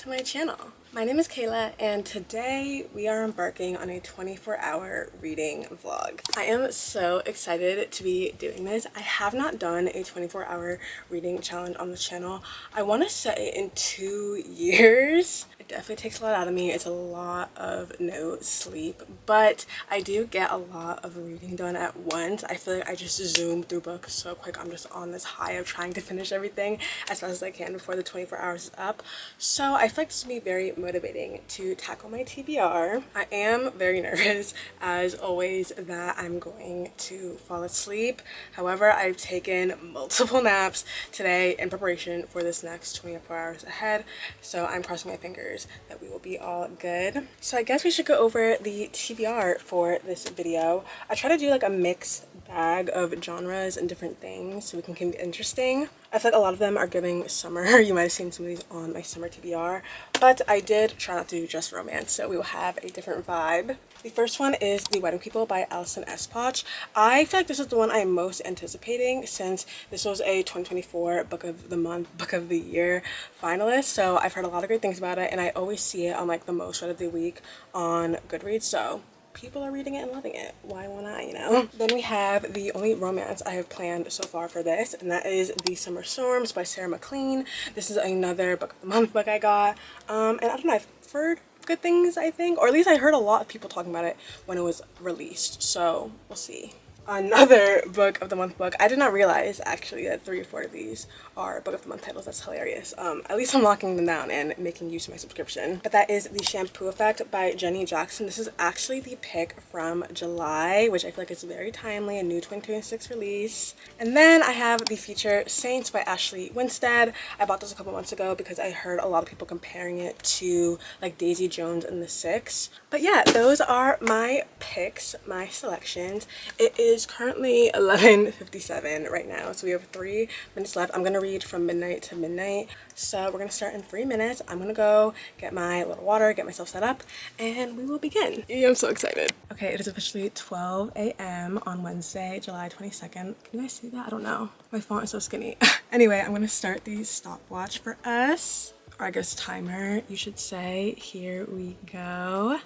to my channel. My name is Kayla and today we are embarking on a 24-hour reading vlog. I am so excited to be doing this. I have not done a 24-hour reading challenge on the channel. I want to say in 2 years. It definitely takes a lot out of me. It's a lot of no sleep, but I do get a lot of reading done at once. I feel like I just zoom through books so quick. I'm just on this high of trying to finish everything as fast as I can before the 24 hours is up. So I feel like this will be very motivating to tackle my TBR. I am very nervous, as always, that I'm going to fall asleep. However, I've taken multiple naps today in preparation for this next 24 hours ahead. So I'm crossing my fingers that we will be all good. So I guess we should go over the TBR for this video. I try to do like a mixed bag of genres and different things so we can keep it interesting. I feel like a lot of them are giving summer. You might have seen some of these on my summer TBR, but I did try not to do just romance, so we will have a different vibe. The first one is The Wedding People by Allison Espach. I feel like this is the one I'm most anticipating since this was a 2024 Book of the Month, Book of the Year finalist. So I've heard a lot of great things about it and I always see it on like the most read of the week on Goodreads. So people are reading it and loving it. Why won't I, you know? Then we have the only romance I have planned so far for this, and that is The Summer Storms by Sarah McLean. This is another Book of the Month book I got. And I don't know, I've heard good things, I think, or at least I heard a lot of people talking about it when it was released. So we'll see. Another Book of the Month book. I did not realize actually that 3 or 4 of these are Book of the Month titles. That's hilarious. At least I'm locking them down and making use of my subscription. But that is The Shampoo Effect by Jenny Jackson. This is actually the pick from July, which I feel like is very timely, a new 2026 release. And then I have the feature Saints by Ashley Winstead. I bought this a couple months ago because I heard a lot of people comparing it to like Daisy Jones and the Six. But yeah, those are my picks, my selections. It is currently 11:57 right now, so we have 3 minutes left. I'm gonna read from midnight to midnight, so we're gonna start in 3 minutes. I'm gonna go get my little water, get myself set up, and we will begin. I'm so excited. Okay, it is officially 12 a.m. on Wednesday, July 22nd. Can you guys see that? I don't know, my font is so skinny. Anyway, I'm gonna start the stopwatch for us, or I guess timer you should say. Here we go.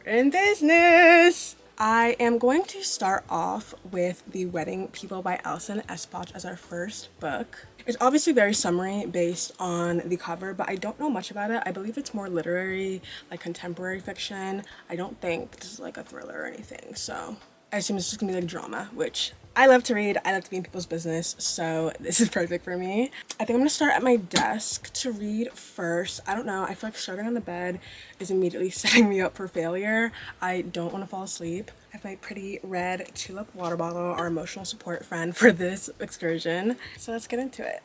We're in business. I am going to start off with The Wedding People by Allison Espach as our first book. It's obviously very summary based on the cover, but I don't know much about it. I believe it's more literary, like contemporary fiction. I don't think this is like a thriller or anything, so I assume it's just gonna be like drama, which I love to read. I love to be in people's business, so this is perfect for me. I think I'm gonna start at my desk to read first. I don't know, I feel like starting on the bed is immediately setting me up for failure. I don't want to fall asleep. I have my pretty red tulip water bottle, our emotional support friend for this excursion. So let's get into it.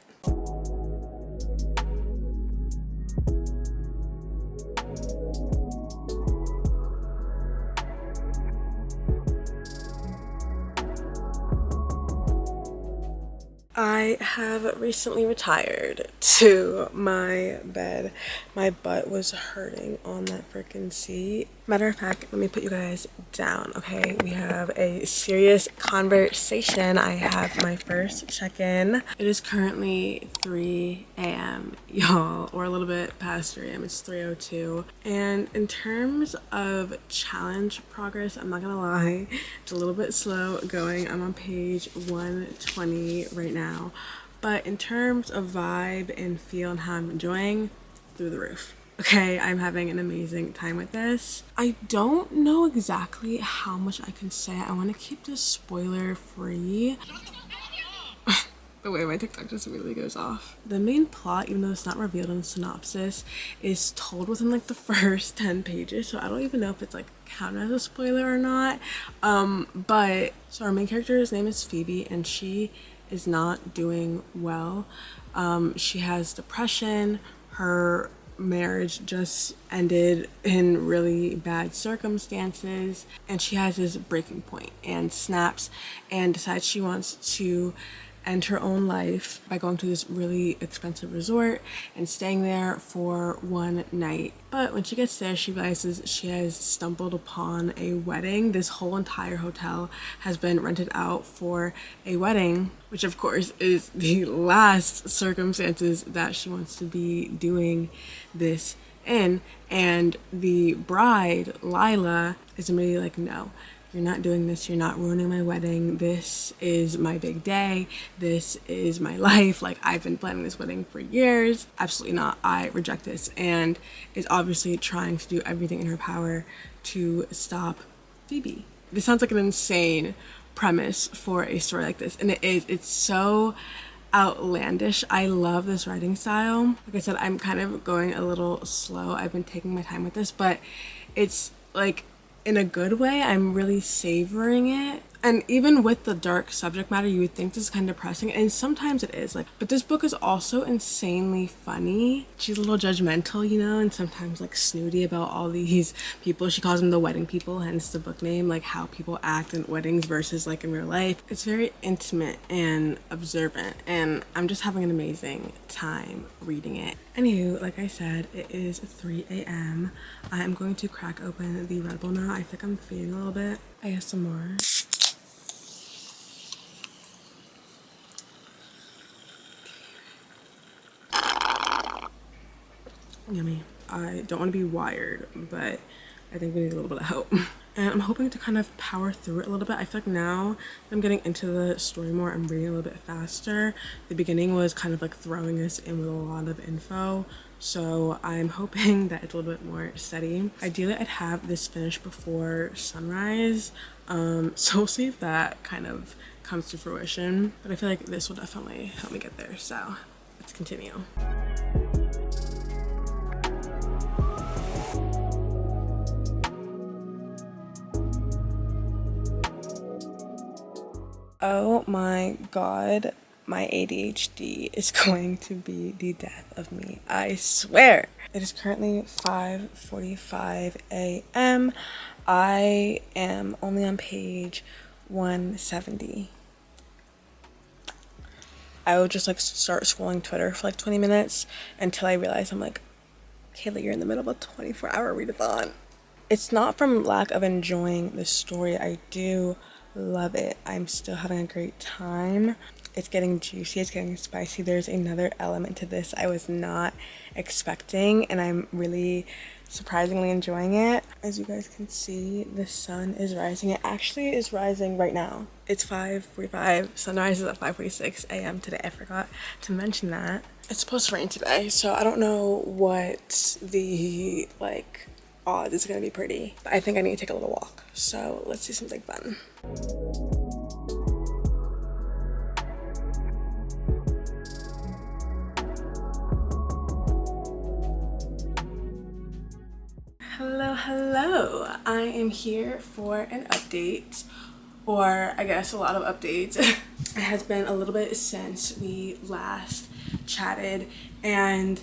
I have recently retired to my bed. My butt was hurting on that freaking seat. Matter of fact, let me put you guys down, okay? We have a serious conversation. I have my first check-in. It is currently 3 a.m., y'all, or a little bit past 3 a.m. It's 3:02. And in terms of challenge progress, I'm not gonna lie, it's a little bit slow going. I'm on page 120 right now. But in terms of vibe and feel and how I'm enjoying, through the roof. Okay, I'm having an amazing time with this. I don't know exactly how much I can say. I want to keep this spoiler free. The way my TikTok just really goes off. The main plot, even though it's not revealed in the synopsis, is told within like the first 10 pages. So I don't even know if it's like counted as a spoiler or not. But so our main character's name is Phoebe and she is not doing well. She has depression. Her marriage just ended in really bad circumstances and she has this breaking point and snaps and decides she wants to end her own life by going to this really expensive resort and staying there for one night. But when she gets there, she realizes she has stumbled upon a wedding. This whole entire hotel has been rented out for a wedding, which of course is the last circumstances that she wants to be doing this in. And the bride, Lila, is immediately like, no, you're not doing this. You're not ruining my wedding. This is my big day. This is my life. Like, I've been planning this wedding for years. Absolutely not. I reject this. And is obviously trying to do everything in her power to stop Phoebe. This sounds like an insane premise for a story like this. And it is. It's so outlandish. I love this writing style. Like I said, I'm kind of going a little slow. I've been taking my time with this, but it's like, in a good way. I'm really savoring it. And even with the dark subject matter, you would think this is kind of depressing, and sometimes it is. Like, but this book is also insanely funny. She's a little judgmental, you know, and sometimes like snooty about all these people. She calls them the wedding people, hence the book name, like how people act in weddings versus like in real life. It's very intimate and observant, and I'm just having an amazing time reading it. Anywho, like I said, it is 3 a.m. I'm going to crack open the Red Bull now. I think I'm feeding a little bit. ASMR. Yummy. I don't want to be wired, but I think we need a little bit of help. And I'm hoping to kind of power through it a little bit. I feel like now that I'm getting into the story more, I'm reading a little bit faster. The beginning was kind of like throwing us in with a lot of info, so I'm hoping that it's a little bit more steady. Ideally, I'd have this finished before sunrise, so we'll see if that kind of comes to fruition. But I feel like this will definitely help me get there, so let's continue. Oh my god, my ADHD is going to be the death of me, I swear. It is currently 5:45 a.m. I am only on page 170. I would just like start scrolling Twitter for like 20 minutes until I realize I'm like, Kayla, you're in the middle of a 24-hour readathon. It's not from lack of enjoying the story. I do love it. I'm still having a great time. It's getting juicy, it's getting spicy. There's another element to this I was not expecting, and I'm really surprisingly enjoying it. As you guys can see, the sun is rising. It actually is rising right now. It's 5:45. Sunrise is at 5:46 a.m. today. I forgot to mention that. It's supposed to rain today, so I don't know what the like odds is gonna be pretty, but I think I need to take a little walk, so let's do something fun. Hello, I am here for an update, or I guess a lot of updates. It has been a little bit since we last chatted, and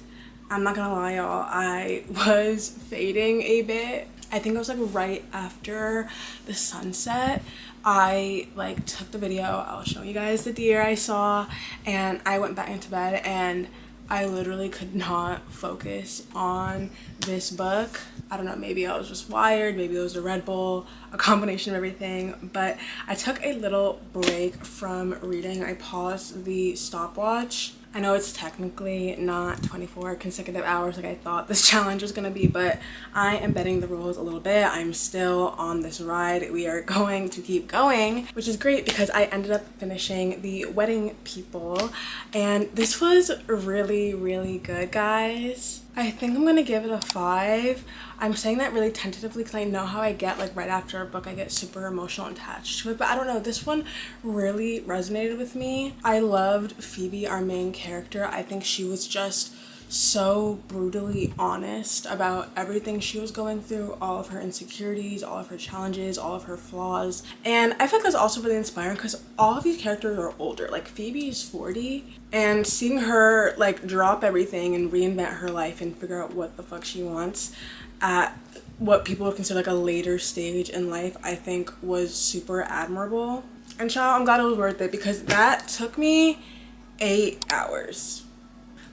I'm not gonna lie, y'all, I was fading a bit. I think it was like right after the sunset. I like took the video, I'll show you guys the deer I saw, and I went back into bed, and I literally could not focus on this book. I don't know, maybe I was just wired, maybe it was a Red Bull, a combination of everything, but I took a little break from reading. I paused the stopwatch. I know it's technically not 24 consecutive hours like I thought this challenge was gonna be, but I am bending the rules a little bit. I'm still on this ride. We are going to keep going, which is great because I ended up finishing The Wedding People, and this was really, really good, guys. I think I'm gonna give it a 5. I'm saying that really tentatively because I know how I get, like right after a book I get super emotional and attached to it, but I don't know, this one really resonated with me. I loved Phoebe, our main character. I think she was just so brutally honest about everything she was going through, all of her insecurities, all of her challenges, all of her flaws. And I feel like that's also really inspiring because all of these characters are older. Like Phoebe is 40, and seeing her like drop everything and reinvent her life and figure out what the fuck she wants at what people would consider like a later stage in life, I think was super admirable. And child, I'm glad it was worth it because that took me 8 hours.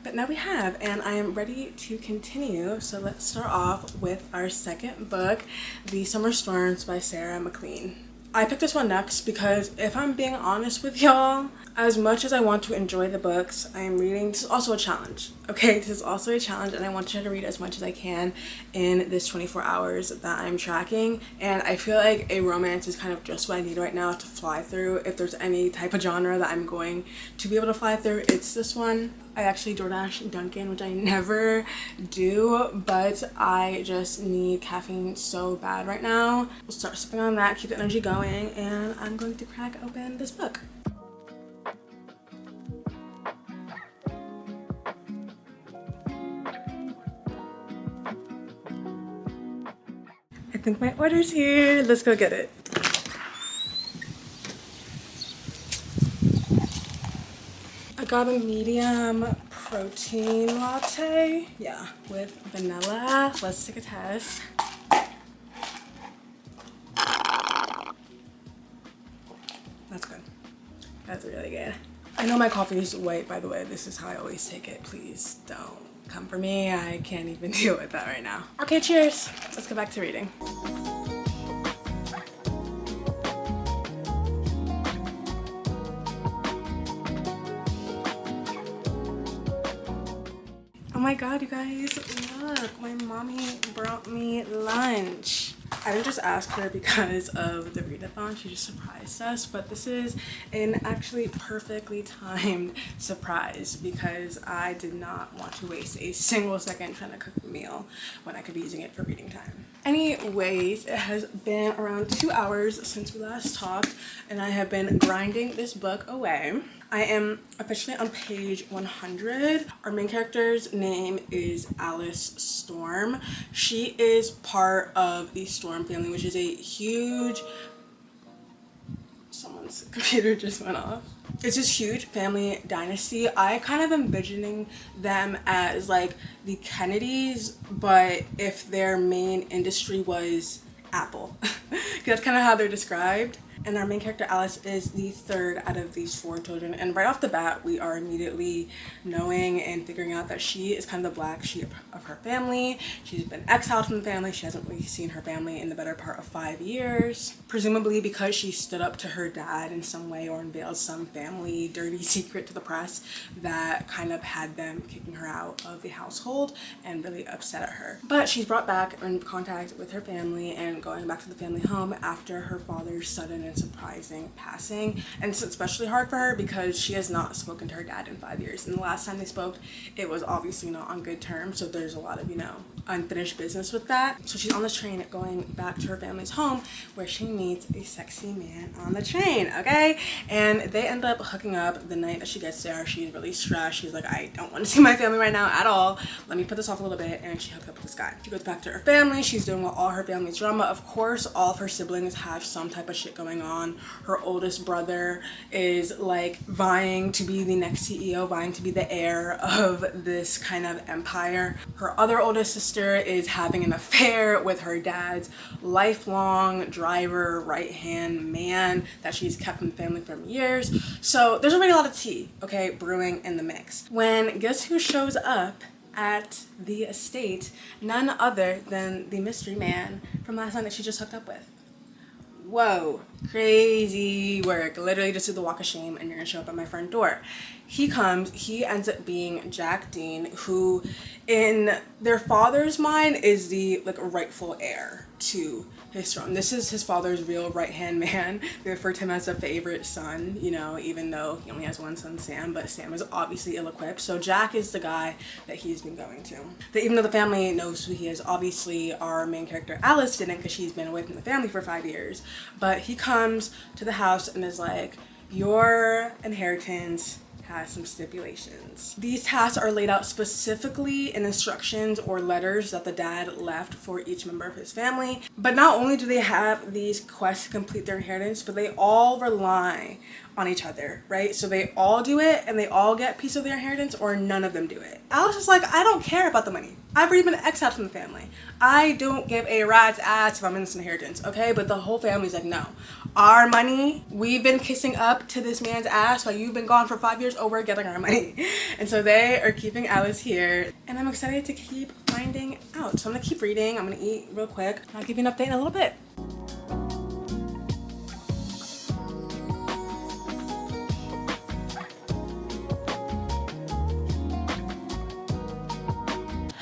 But now we have, and I am ready to continue. So let's start off with our second book, The Summer Storms by Sarah McLean. I picked this one next because if I'm being honest with y'all, as much as I want to enjoy the books I am reading, this is also a challenge, okay? This is also a challenge, and I want to try to read as much as I can in this 24 hours that I'm tracking. And I feel like a romance is kind of just what I need right now to fly through. If there's any type of genre that I'm going to be able to fly through, it's this one. I actually DoorDash Dunkin', which I never do, but I just need caffeine so bad right now. We'll start sipping on that, keep the energy going, and I'm going to crack open this book. I think my order's here. Let's go get it. I got a medium protein latte, yeah, with vanilla. Let's take a test. That's good. That's really good. I know my coffee is white, by the way. This is how I always take it. Please don't come for me. I can't even deal with that right now. Okay, cheers. Let's go back to reading. Oh my god, you guys, look, my mommy brought me lunch. I didn't just ask her because of the readathon, she just surprised us, but this is an actually perfectly timed surprise because I did not want to waste a single second trying to cook a meal when I could be using it for reading time. Anyways, it has been around 2 hours since we last talked, and I have been grinding this book away. I am officially on page 100. Our main character's name is Alice Storm. She is part of the Storm family, which is a huge... Someone's computer just went off. It's this huge family dynasty. I kind of envisioning them as like the Kennedys, but if their main industry was Apple. That's kind of how they're described. And our main character Alice is the third out of these 4 children, and right off the bat we are immediately knowing and figuring out that she is kind of the black sheep of her family. She's been exiled from the family. She hasn't really seen her family in the better part of 5 years, presumably because she stood up to her dad in some way or unveiled some family dirty secret to the press that kind of had them kicking her out of the household and really upset at her. But she's brought back in contact with her family and going back to the family home after her father's sudden and surprising passing. And it's especially hard for her because she has not spoken to her dad in 5 years, and the last time they spoke it was obviously not on good terms, so there's a lot of, you know, unfinished business with that. So she's on this train going back to her family's home where she meets a sexy man on the train, okay? And they end up hooking up the night that she gets there. She's really stressed. She's like, I don't want to see my family right now at all. Let me put this off a little bit. And she hooks up with this guy. She goes back to her family. She's doing all her family's drama. Of course, all of her siblings have some type of shit going on. Her oldest brother is like vying to be the next CEO, vying to be the heir of this kind of empire. Her other oldest sister is having an affair with her dad's lifelong driver, right-hand man that she's kept in the family for years. So there's already a lot of tea, okay, brewing in the mix. When guess who shows up at the estate? None other than the mystery man from last night that she just hooked up with. Whoa, crazy work. Literally just do the walk of shame and you're gonna show up at my front door. He comes, he ends up being Jack Dean, who in their father's mind is the like rightful heir to his throne. This is his father's real right-hand man. They refer to him as a favorite son, you know, even though he only has one son, Sam, but Sam is obviously ill-equipped. So Jack is the guy that he's been going to. That even though the family knows who he is, obviously our main character Alice didn't because she's been away from the family for 5 years. But he comes to the house and is like, your inheritance has some stipulations. These tasks are laid out specifically in instructions or letters that the dad left for each member of his family. But not only do they have these quests to complete their inheritance, but they all rely on each other, right? So they all do it and they all get a piece of their inheritance, or none of them do it. Alex is like, I don't care about the money. I've already been exiled from the family. I don't give a rat's ass if I'm in this inheritance, okay? But the whole family's like, no. Our money, we've been kissing up to this man's ass while you've been gone for 5 years. Oh, we're getting our money. And so they are keeping Alice here. And I'm excited to keep finding out. So I'm gonna keep reading. I'm gonna eat real quick. I'll give you an update in a little bit.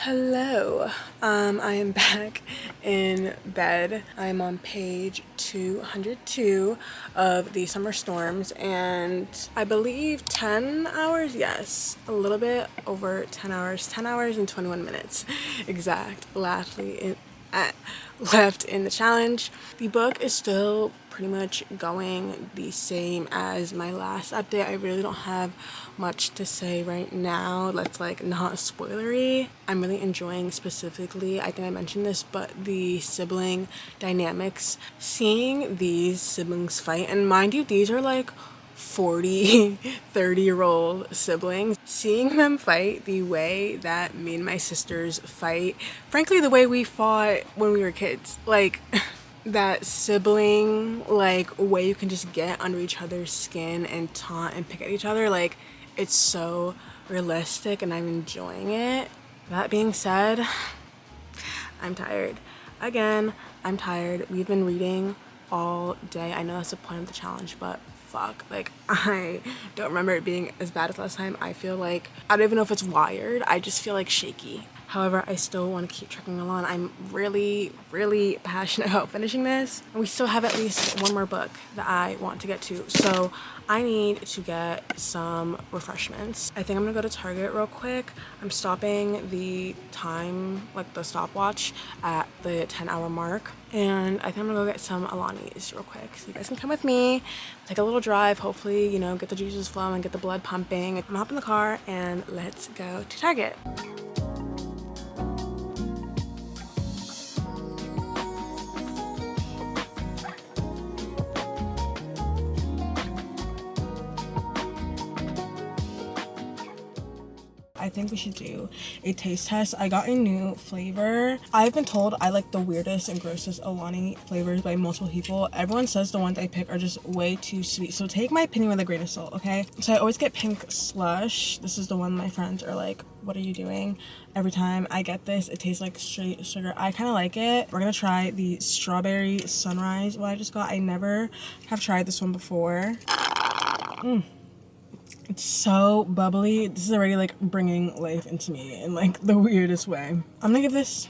Hello, I am back in bed. I'm on page 202 of the Summer Storms, and I believe 10 hours, yes, a little bit over 10 hours and 21 minutes exact left in the challenge. The book is still pretty much going the same as my last update. I really don't have much to say right now that's like not spoilery. I'm really enjoying, specifically, I think I mentioned this, but the sibling dynamics. Seeing these siblings fight, and mind you, these are like 40, 30-year-old siblings. Seeing them fight the way that me and my sisters fight, frankly, the way we fought when we were kids, like that sibling, like, way you can just get under each other's skin and taunt and pick at each other, like, it's so realistic and I'm enjoying it. That being said, I'm tired. Again, I'm tired. We've been reading all day. I know that's the point of the challenge, but fuck, like, I don't remember it being as bad as last time. I feel like, I don't even know if it's wired, I just feel like shaky. However, I still want to keep trucking along. I'm really, really passionate about finishing this. And we still have at least one more book that I want to get to. So I need to get some refreshments. I think I'm gonna go to Target real quick. I'm stopping the time, like the stopwatch, at the 10-hour mark. And I think I'm gonna go get some Alani's real quick. So you guys can come with me, take a little drive, hopefully, you know, get the juices flowing, get the blood pumping. I'm gonna hop in the car and let's go to Target. I think we should do a taste test. I got a new flavor. I've been told I like the weirdest and grossest Alani flavors by multiple people. Everyone says the ones I pick are just way too sweet. So take my opinion with a grain of salt, okay? So I always get pink slush. This is the one my friends are like, what are you doing? Every time I get this, it tastes like straight sugar. I kind of like it. We're gonna try the strawberry sunrise one I just got. I never have tried this one before. It's so bubbly. This is already like bringing life into me in like the weirdest way. I'm gonna give this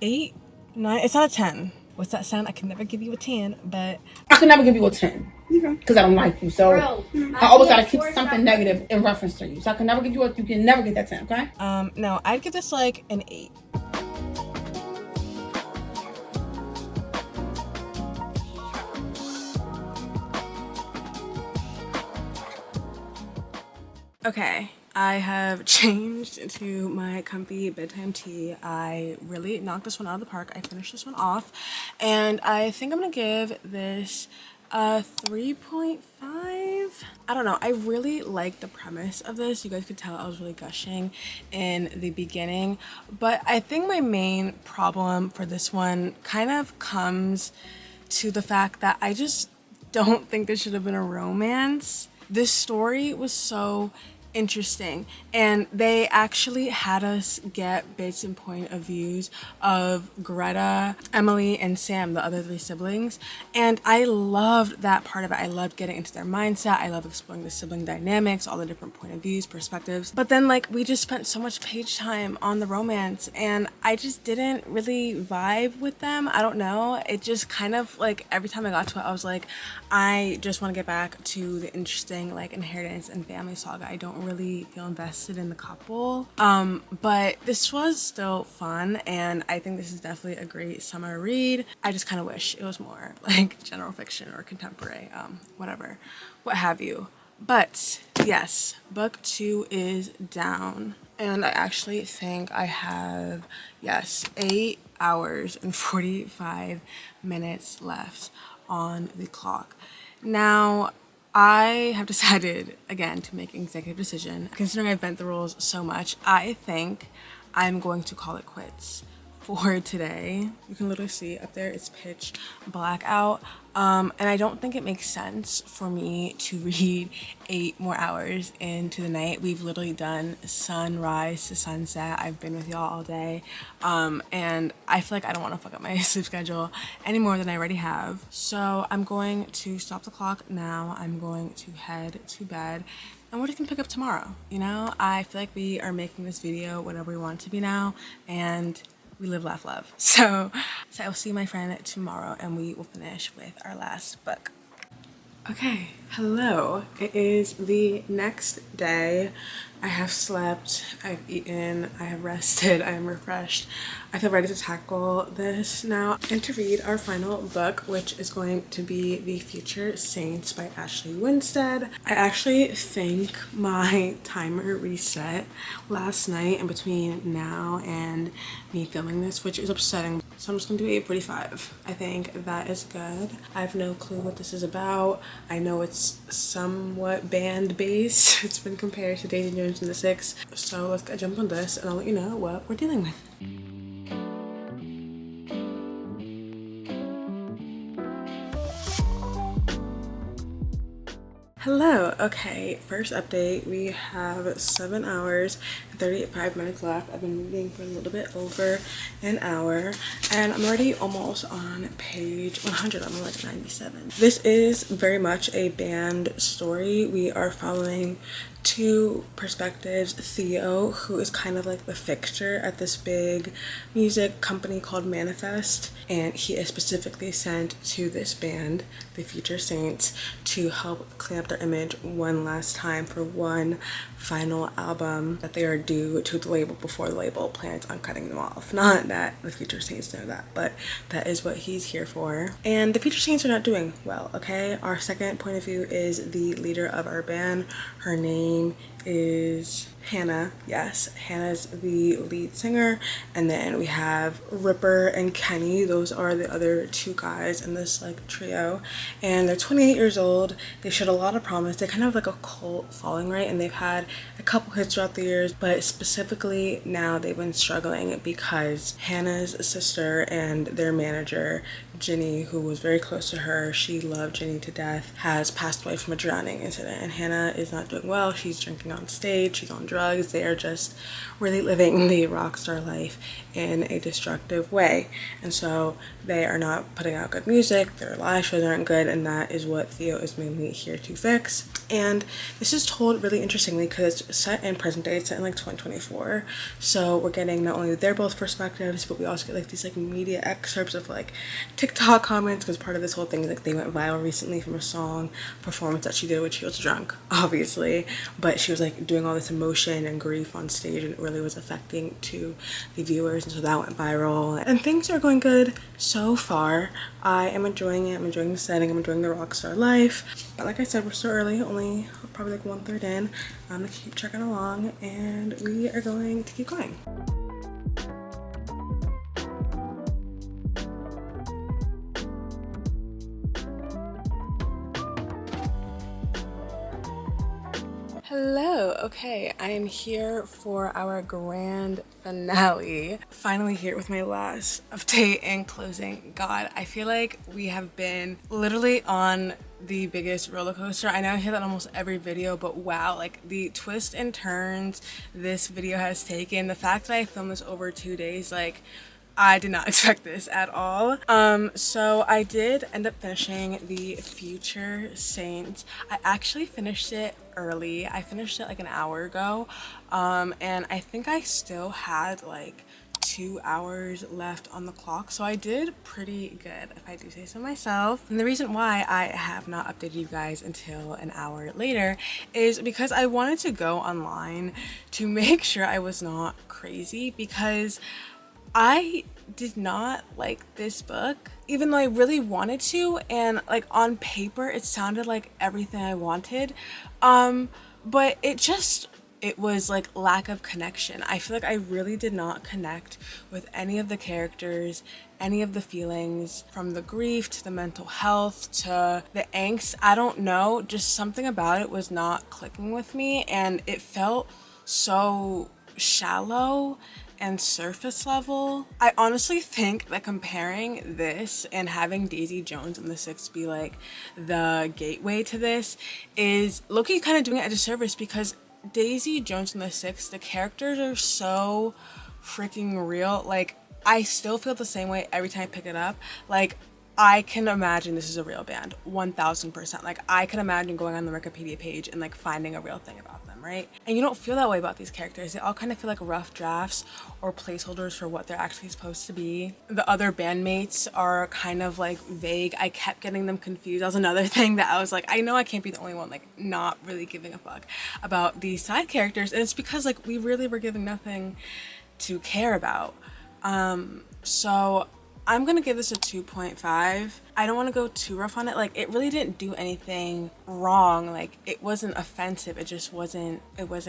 8, 9. It's not a 10. What's that sound? I can never give you a 10, but I can never give you a 10 because I don't like you. So I always gotta keep something negative in reference to you. So I can never give you you can never get that 10, okay? No, I'd give this like an 8. Okay, I have changed into my comfy bedtime tee. I really knocked this one out of the park. I finished this one off, and I think I'm gonna give this a 3.5. I don't know. I really like the premise of this. You guys could tell I was really gushing in the beginning, but I think my main problem for this one kind of comes to the fact that I just don't think there should have been a romance. This story was so interesting, and they actually had us get bits and point of views of Greta, Emily, and Sam, the other 3 siblings, and I loved that part of it. I loved getting into their mindset. I love exploring the sibling dynamics, all the different point of views, perspectives, but then like we just spent so much page time on the romance and I just didn't really vibe with them. I don't know, it just kind of like every time I got to it I was like, I just want to get back to the interesting like inheritance and family saga. I don't really feel invested in the couple, but this was still fun, and I think this is definitely a great summer read. I just kind of wish it was more like general fiction or contemporary, whatever, what have you. But yes, book 2 is down, and I actually think I have, yes, 8 hours and 45 minutes left on the clock. Now, I have decided again to make an executive decision. Considering I've bent the rules so much, I think I'm going to call it quits for today. You can literally see up there, it's pitch black out. And I don't think it makes sense for me to read 8 more hours into the night. We've literally done sunrise to sunset. I've been with y'all all day. And I feel like I don't want to fuck up my sleep schedule any more than I already have. So I'm going to stop the clock now. I'm going to head to bed. And we're just gonna pick up tomorrow, you know? I feel like we are making this video whatever we want it to be now, and we live, laugh, love. So I will see my friend tomorrow and we will finish with our last book. Okay, hello. It is the next day. I have slept, I've eaten, I have rested, I am refreshed. I feel ready to tackle this now and to read our final book, which is going to be The Future Saints by Ashley Winstead. I actually think my timer reset last night in between now and me filming this, which is upsetting. So I'm just gonna do 8:45. I think that is good. I have no clue what this is about. I know it's somewhat band based. It's been compared to Daisy Jones and the Six. So let's jump on this and I'll let you know what we're dealing with. Hello. Okay, first update. We have 7 hours and 35 minutes left. I've been reading for a little bit over an hour and I'm already almost on page 100. I'm on like 97. This is very much a band story. We are following 2 perspectives. Theo, who is kind of like the fixture at this big music company called Manifest, and he is specifically sent to this band, the Future Saints, to help clean up their image one last time for one final album that they are due to the label before the label plans on cutting them off. Not that the Future Saints know that, but that is what he's here for. And the Future Saints are not doing well, okay? Our second point of view is the leader of our band. Her name is Hannah. Yes, Hannah's the lead singer, and then we have Ripper and Kenny. Those are the other 2 guys in this like trio, and they're 28 years old. They showed a lot of promise. They kind of like a cult following, right? And they've had a couple hits throughout the years, but specifically now they've been struggling because Hannah's sister and their manager Ginny, who was very close to her, she loved Ginny to death, has passed away from a drowning incident, and Hannah is not doing well. She's drinking on stage, she's on drugs. They are just really living the rock star life in a destructive way, and so they are not putting out good music. Their live shows aren't good, and that is what Theo is mainly here to fix. And this is told really interestingly because it's set in present day. It's set in like 2024, so we're getting not only their both perspectives, but we also get like these like media excerpts of like TikTok comments, because part of this whole thing is like they went viral recently from a song performance that she did when she was drunk, obviously, but she was like doing all this emotion and grief on stage, and it really was affecting to the viewers, and so that went viral. And things are going good so far. I am enjoying it. I'm enjoying the setting. I'm enjoying the rock star life. But like I said, we're so early, only probably like 1/3 in. I'm gonna keep checking along, and we are going to keep going. Hello. Okay, I am here for our grand finale. Finally here with my last update and closing. God, I feel like we have been literally on the biggest roller coaster. I know I hear that in almost every video, but wow, like the twists and turns this video has taken, the fact that I filmed this over 2 days, like I did not expect this at all. So I did end up finishing The Future Saints. I actually finished it early. I finished it like an hour ago. And I think I still had like 2 hours left on the clock, so I did pretty good, if I do say so myself. And the reason why I have not updated you guys until an hour later is because I wanted to go online to make sure I was not crazy, because I did not like this book, even though I really wanted to, and like on paper it sounded like everything I wanted, but it just it was like lack of connection. I feel like I really did not connect with any of the characters, any of the feelings, from the grief to the mental health to the angst. I don't know, just something about it was not clicking with me, and it felt so shallow and surface level. I honestly think that comparing this and having Daisy Jones and the Six be like the gateway to this is low-key kind of doing it a disservice, because Daisy Jones and the Six, the characters are so freaking real. Like, I still feel the same way every time I pick it up. Like, I can imagine this is a real band, 1000%. Like, I can imagine going on the Wikipedia page and like finding a real thing about them, right? And you don't feel that way about these characters. They all kind of feel like rough drafts or placeholders for what they're actually supposed to be. The other bandmates are kind of like vague. I kept getting them confused. That was another thing that I was like, I know I can't be the only one like not really giving a fuck about these side characters. And it's because like we really were giving nothing to care about. So I'm gonna give this a 2.5. I don't want to go too rough on it. Like, it really didn't do anything wrong. Like, it wasn't offensive. It just wasn't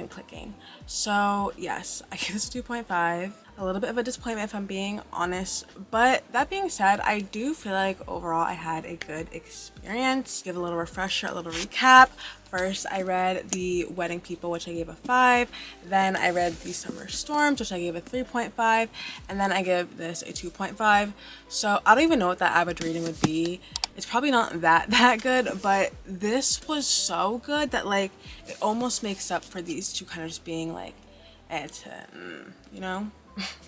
clicking. So yes, I give this a 2.5. A little bit of a disappointment if I'm being honest. But that being said, I do feel like overall I had a good experience. Give a little refresher, a little recap. First, I read The Wedding People, which I gave a 5. Then I read The Summer Storms, which I gave a 3.5. And then I give this a 2.5. So I don't even know what that average rating would be. It's probably not that good, but this was so good that like it almost makes up for these two kind of just being like, you know?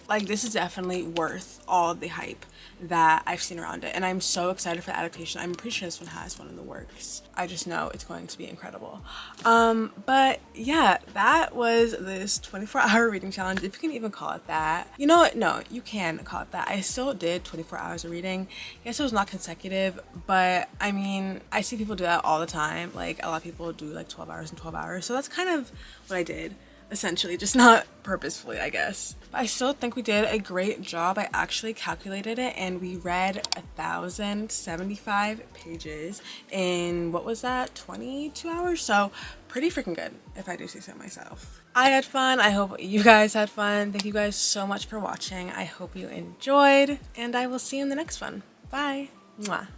Like, this is definitely worth all the hype that I've seen around it, and I'm so excited for the adaptation. I'm pretty sure this one has one in the works. I just know it's going to be incredible. But yeah, that was this 24-hour reading challenge, if you can even call it that. You know what? No, you can call it that. I still did 24 hours of reading. Yes, it was not consecutive, but I mean, I see people do that all the time. Like, a lot of people do like 12 hours and 12 hours, so that's kind of what I did. Essentially, just not purposefully, I guess. But I still think we did a great job. I actually calculated it, and we read 1,075 pages in, what was that, 22 hours? So pretty freaking good, if I do say so myself. I had fun. I hope you guys had fun. Thank you guys so much for watching. I hope you enjoyed, and I will see you in the next one. Bye. Mwah.